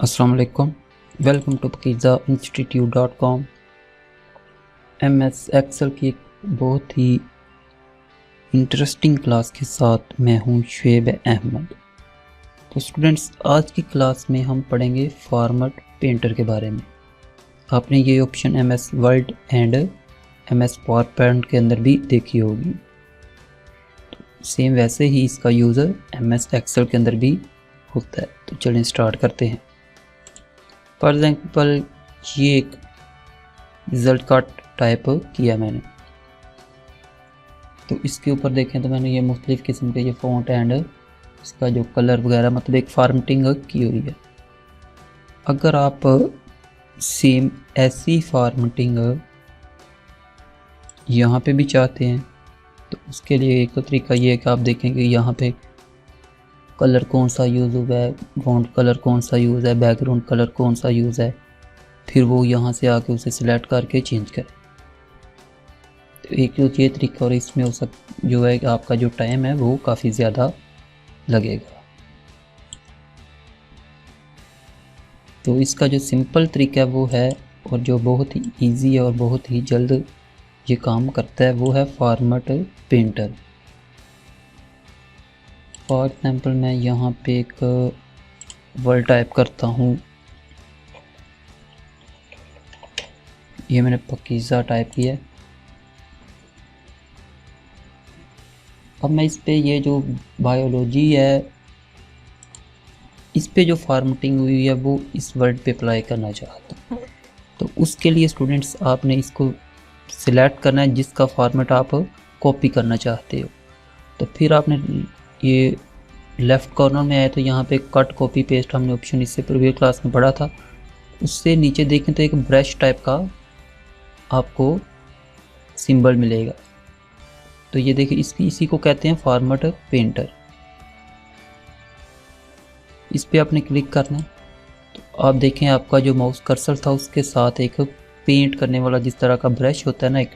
अस्सलाम वालेकुम, welcome to pakizainstitute.com। MS Excel की एक बहुत ही इंटरेस्टिंग क्लास के साथ मैं हूं शुएब अहमद। तो स्टूडेंट्स, आज की क्लास में हम पढ़ेंगे फॉर्मेट पेंटर के बारे में। आपने ये option MS word and MS PowerPoint के अंदर भी देखी होगी। तो सेम वैसे ही इसका यूज़र MS एक्सेल के अंदर भी होता है। तो चलिए स्टार्ट करते हैं। फॉर एग्जाम्पल ये एक रिज़ल्ट का टाइप किया मैंने, तो इसके ऊपर देखें तो मैंने ये मुख्तलिफ़ किस्म के ये फ़ॉन्ट एंड इसका जो कलर वगैरह मतलब एक फॉर्मेटिंग की हुई है। अगर आप सेम ऐसी फॉर्मेटिंग यहाँ पे भी चाहते हैं तो उसके लिए एक तरीका ये है कि आप देखेंगे यहाँ पे कलर कौन सा यूज़ हुआ है, फ़ॉन्ट कलर कौन सा यूज़ है, बैकग्राउंड कलर कौन सा यूज़ है, फिर वो यहाँ से आके उसे सिलेक्ट करके चेंज करें। तो एक ये तरीका, और इसमें हो जो है आपका जो टाइम है वो काफ़ी ज़्यादा लगेगा। तो इसका जो सिंपल तरीका है वो है, और जो बहुत ही ईजी है और बहुत ही जल्द ये काम करता है, वो है फॉर्मेट पेंटर। फॉर एग्जाम्पल मैं यहाँ पे एक वर्ड टाइप करता हूँ, ये मैंने पकीज़ा टाइप किया है। अब मैं इस पे ये जो बायोलॉजी है इस पे जो फॉर्मेटिंग हुई है वो इस वर्ड पे अप्लाई करना चाहता हूँ। तो उसके लिए स्टूडेंट्स आपने इसको सिलेक्ट करना है जिसका फॉर्मेट आप कॉपी करना चाहते हो। तो फिर आपने ये लेफ़्ट कॉर्नर में आए तो यहाँ पे कट कॉपी पेस्ट हमने ऑप्शन इससे प्रीवियस क्लास में पढ़ा था। उससे नीचे देखें तो एक ब्रश टाइप का आपको सिंबल मिलेगा। तो ये देखिए इसी को कहते हैं फॉर्मेट पेंटर। इस पे आपने क्लिक करना है। तो आप देखें आपका जो माउस कर्सर था उसके साथ एक पेंट करने वाला जिस तरह का ब्रश होता है ना, एक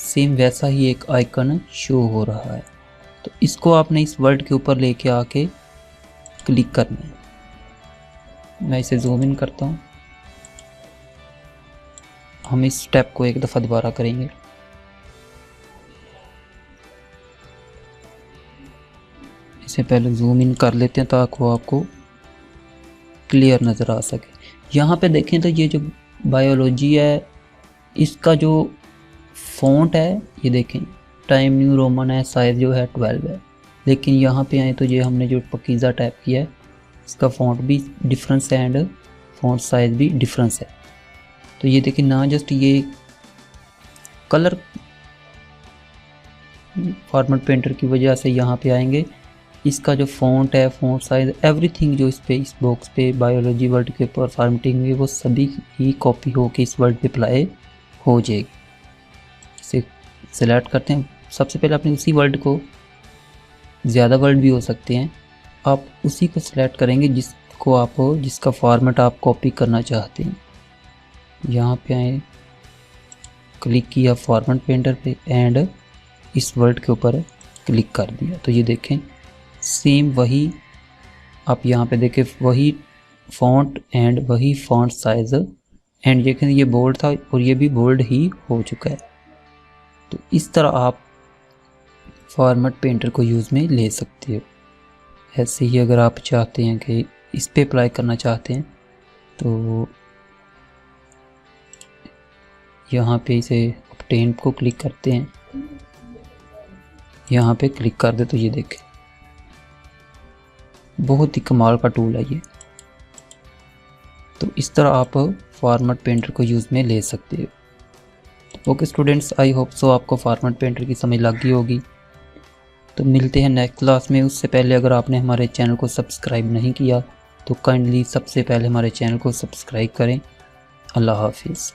सेम वैसा ही एक आइकन शो हो रहा है। तो इसको आपने इस वर्ड के ऊपर लेके आके क्लिक करना है। मैं इसे जूम इन करता हूँ। हम इस स्टेप को एक दफ़ा दोबारा करेंगे। इसे पहले जूम इन कर लेते हैं ताकि वो आपको क्लियर नज़र आ सके। यहाँ पे देखें तो ये जो बायोलॉजी है इसका जो फ़ॉन्ट है ये देखें टाइम न्यू रोमन है, साइज़ जो है 12 है। लेकिन यहाँ पे आए तो ये हमने जो पकीज़ा टाइप किया है इसका फ़ॉन्ट भी डिफरेंस है एंड फ़ॉन्ट साइज़ भी डिफरेंस है। तो ये देखिए ना जस्ट ये कलर फॉर्मेट पेंटर की वजह से यहाँ पे आएंगे, इसका जो फ़ॉन्ट है, फ़ॉन्ट साइज़, एवरीथिंग जो इस बॉक्स पे बायोलॉजी वर्ड के ऊपर फॉर्मेटिंग हुई वो सभी ही कॉपी होके इस वर्ड पे अप्लाई हो जाएगी। इसे सिलेक्ट करते हैं। सबसे पहले आपने उसी वर्ड को, ज़्यादा वर्ड भी हो सकते हैं, आप उसी को सिलेक्ट करेंगे जिसका फॉर्मेट आप कॉपी करना चाहते हैं। यहाँ पे आए, क्लिक किया फॉर्मेट पेंटर पे एंड इस वर्ड के ऊपर क्लिक कर दिया। तो ये देखें सेम वही आप यहाँ पे देखें वही फ़ॉन्ट एंड वही फ़ॉन्ट साइज़ एंड देखें ये बोल्ड था और ये भी बोल्ड ही हो चुका है। तो इस तरह आप फॉर्मेट पेंटर को यूज़ में ले सकते हो। ऐसे ही अगर आप चाहते हैं कि इस पे अप्लाई करना चाहते हैं तो यहाँ पे इसे ऑब्टेन को क्लिक करते हैं, यहाँ पे क्लिक कर दे तो ये देखें बहुत ही कमाल का टूल है ये। तो इस तरह आप फॉर्मेट पेंटर को यूज़ में ले सकते हो। Okay students, I hope so आपको फॉर्मेट पेंटर की समझ लग गई होगी। तो मिलते हैं नेक्स्ट क्लास में। उससे पहले अगर आपने हमारे चैनल को सब्सक्राइब नहीं किया तो काइंडली सबसे पहले हमारे चैनल को सब्सक्राइब करें। अल्लाह हाफिज़।